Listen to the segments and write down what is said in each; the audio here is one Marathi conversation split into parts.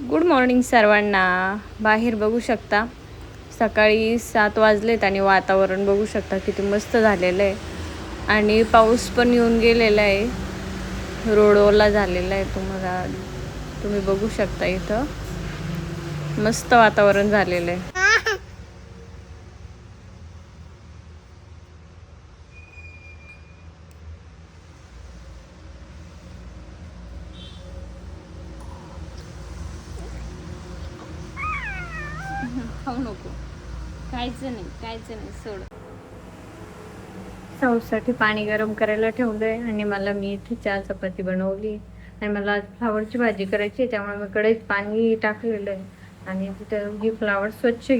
गुड मॉर्निंग सर्वांना. बाहेर बघू शकता सकाळी 7 वाजलेत आणि वातावरण बघू शकता किती मस्त झालेलं आहे आणि पाऊस पण येऊन गेलेला आहे. रोड ओला झालेला आहे. तुम्ही बघू शकता इथं मस्त वातावरण झालेलं आहे. खाऊ नको, खायचं नाही सोड. साऊसाठी पाणी गरम करायला ठेवलंय आणि मी इथे 4 चपाती बनवली आणि मला आज फ्लावरची भाजी करायची, त्यामुळे मी कढईत पाणी टाकलेलं आहे आणि तिथं ही फ्लावर स्वच्छ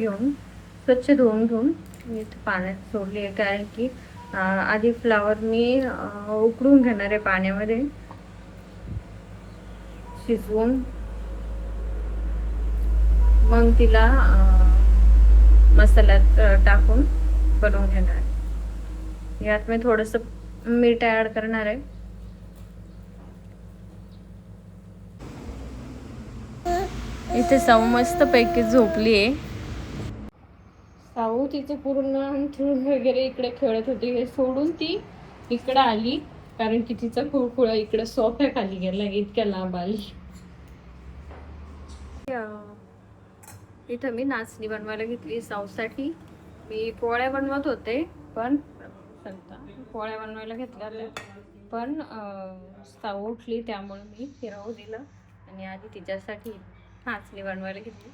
धुवून घेऊन मी इथे पाण्यात सोडली आहे. कारण की आधी फ्लावर मी उकडून घेणार आहे पाण्यामध्ये शिजवून, मग तिला मसाल्यात टाकून बनवून घेणार आहे. यात मी थोडंसं मीठ ऍड करणार आहे. इथे साऊ मस्त पैकी झोपली आहे. साऊ तिचं पूर्ण अंथरूण वगैरे इकडे खेळत होती, हे सोडून ती इकडे आली कारण की तिचा खुळखुळा इकडे सोफ्या खाली गेला, इतक्या लांब आली. इथं मी नाचणी बनवायला घेतली साऊसाठी. मी पोळ्या बनवत होते पण पोळ्या बनवायला घेतल्या पण साऊ उठली, त्यामुळे मी फिरवू दिलं आणि आधी तिच्यासाठी नाचणी बनवायला घेतली.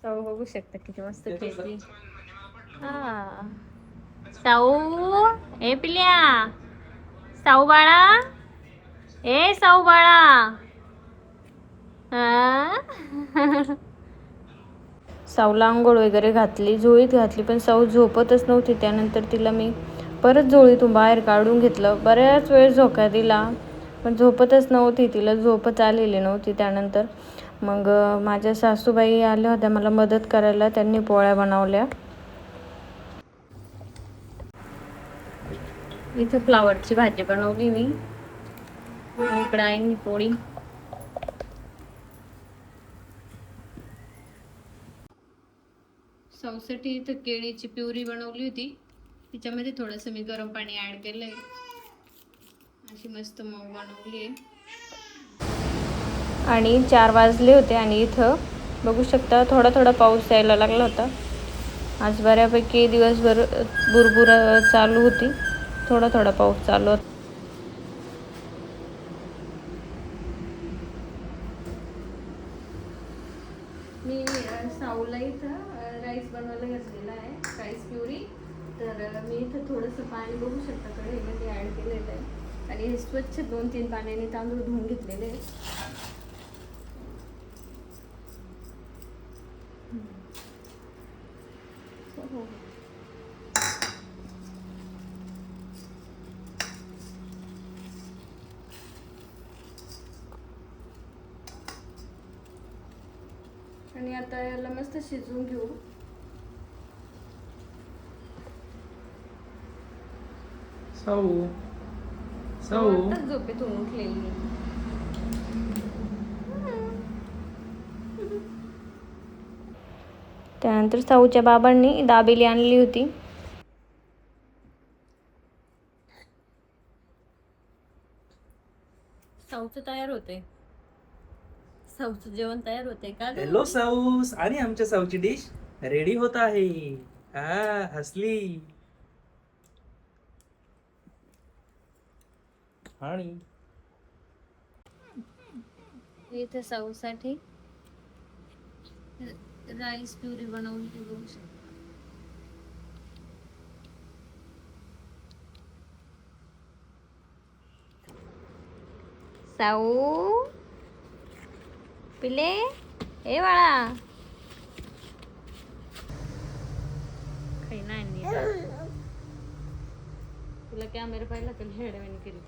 साऊ बघू शकता किती मस्त खेळते. हा साऊ, ए पिल्या, साऊ बाळा, ए साऊ बाळा. साऊला आंघोळ वगैरे घातली, झोळीत घातली, पण साऊ झोपतच नव्हती. त्यानंतर तिला मी परत झोळीतून बाहेर काढून घेतलं. बऱ्याच वेळ झोका दिला पण झोपतच नव्हती, तिला झोपच आलेली नव्हती. त्यानंतर मग माझ्या सासूबाई आल्या होत्या मला मदत करायला, त्यांनी पोळ्या बनवल्या. इथं फ्लावरची भाजी बनवली मी, इकडं आहे पोळी. साऊसाठी इथं केळीची प्युरी बनवली होती, तिच्यामध्ये थोडंसं मी गरम पाणी ऍड केलंय, अशी मस्त मऊ बनवली आहे. आणि 4 वाजले होते आणि इथं बघू शकता थोडा थोडा पाऊस यायला लागला होता. आज बऱ्यापैकी दिवसभर बुरबुर चालू होती, थोडा थोडा पाऊस चालू होता. मी साऊला इथं राईस बनवायला घेतलेला आहे, राईस प्युरी. तर मी इथं थोडंसं पाणी बघू शकता कढईमध्ये ॲड केलेलं आहे आणि हे स्वच्छ 2-3 पाण्याने तांदूळ धुवून घेतलेले आहे. हो. आणि आता याला मस्त शिजवून घेऊ. साऊ साऊ झोपेतून उठलेली. त्यानंतर साऊच्या बाबांनी दाबेली आणली होती. साऊचं तयार होते, साऊचं जेवण तयार होते का? हॅलो साऊस, आणि आमच्या साऊची डिश रेडी होत आहे. हा हसली आणि इथे साऊसाठी राईस प्युरी बनवली बघू शकता. साऊ पिले, ए बाळा, काही नाही तुला कॅमेरा पाहिला तर हेडवेन केली.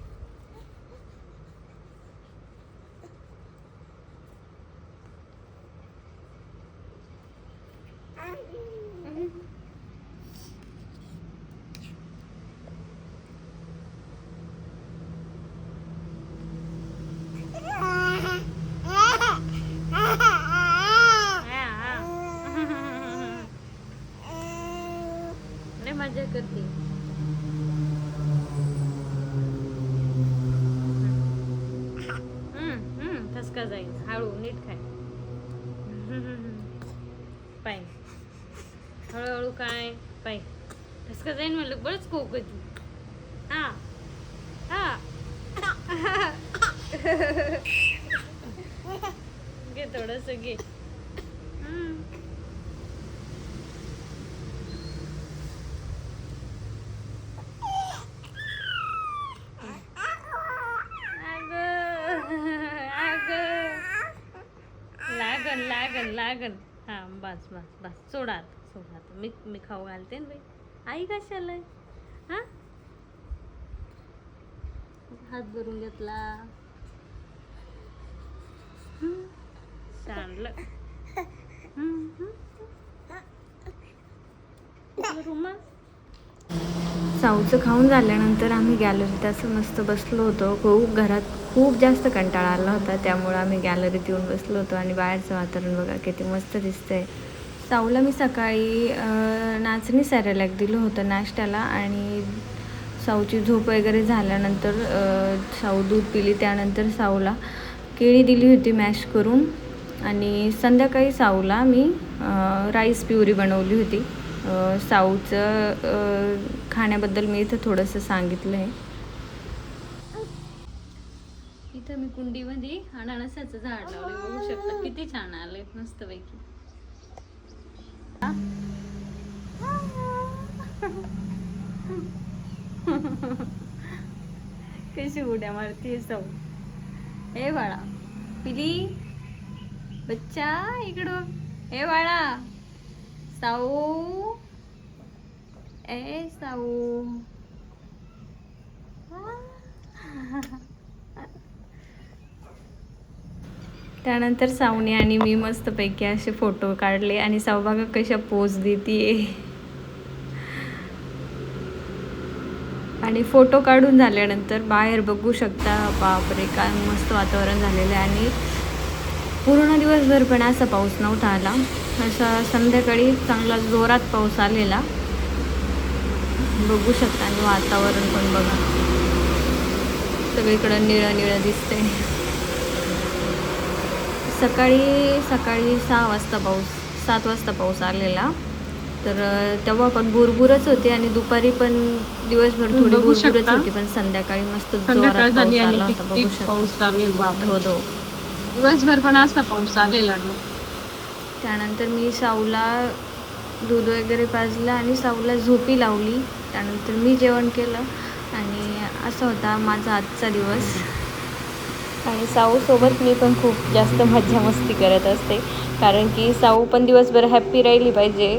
लय मजा करते. ठसका जाईल. हळू नीट खाय. पाय हळूहळू काय पाय ठसका जाईल म्हणलं बरंच खोक होती. हा हा घे थोडस घे. लागन. हा बस बस बस सोडा मी खाऊ घालते ना बाई. आई कशाला हा हात भरून घेतला. सांडलं. रुमाल. साऊचं खाऊन झाल्यानंतर आम्ही गॅलरीत असं मस्त बसलो होतो. घरात खूप जास्त कंटाळा आला होता, त्यामुळं आम्ही गॅलरीत येऊन बसलो होतो. आणि बाहेरचं वातावरण बघा किती मस्त दिसतंय. साऊला मी सकाळी नाचणी सॅरेलॅक दिलं होतं नाश्त्याला. आणि साऊची झोप वगैरे झाल्यानंतर साऊ दूध पिली. त्यानंतर साऊला केळी दिली होती मॅश करून. आणि संध्याकाळी साऊला मी राईस प्युरी बनवली होती. साऊचं खाण्याबद्दल मी इथं थोडंसं सांगितलं आहे. इथं मी कुंडीमध्ये अननसाचं झाड लावले, बघू शकता किती छान आलंय मस्तपैकी. कशी उड्या मारतीये साऊ. ए बाळा पिली बच्चा इकडं. ए बाळा साऊ ए साऊ. त्यानंतर साऊने आणि मी मस्तपैकी असे फोटो काढले. आणि साऊ बघा कशा पोज देतीये. आणि फोटो काढून झाल्यानंतर बाहेर बघू शकता, बापरे काय मस्त वातावरण झालेलं आहे. आणि पूर्ण दिवसभर पण असा पाऊस नव्हता आला. असा संध्याकाळी चांगला जोरात पाऊस आलेला बघू शकता. आणि वातावरण पण बघा सगळीकडं निळं निळं दिसतंय. सकाळी 7 वाजता पाऊस आलेला. तर तेव्हा पण भुरभुरच होती. आणि दुपारी पण दिवसभर थोडी भुरभुरच होती. पण संध्याकाळी मस्त जोरात पाऊस आला होता बघू शकता. दिवसभर पण असा पाऊस आलेला. त्यानंतर मी साऊला दूध वगैरे पाजलं आणि साऊला झोपी लावली. त्यानंतर मी जेवण केलं. आणि असा होता माझा आजचा दिवस. आणि साऊसोबत मी पण खूप जास्त मज्जा मस्ती करत असते, कारण की साऊ पण दिवसभर हॅप्पी राहिली पाहिजे.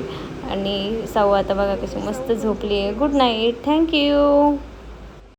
आणि साऊ आता बघा कशी मस्त झोपली आहे. Good night. थँक्यू.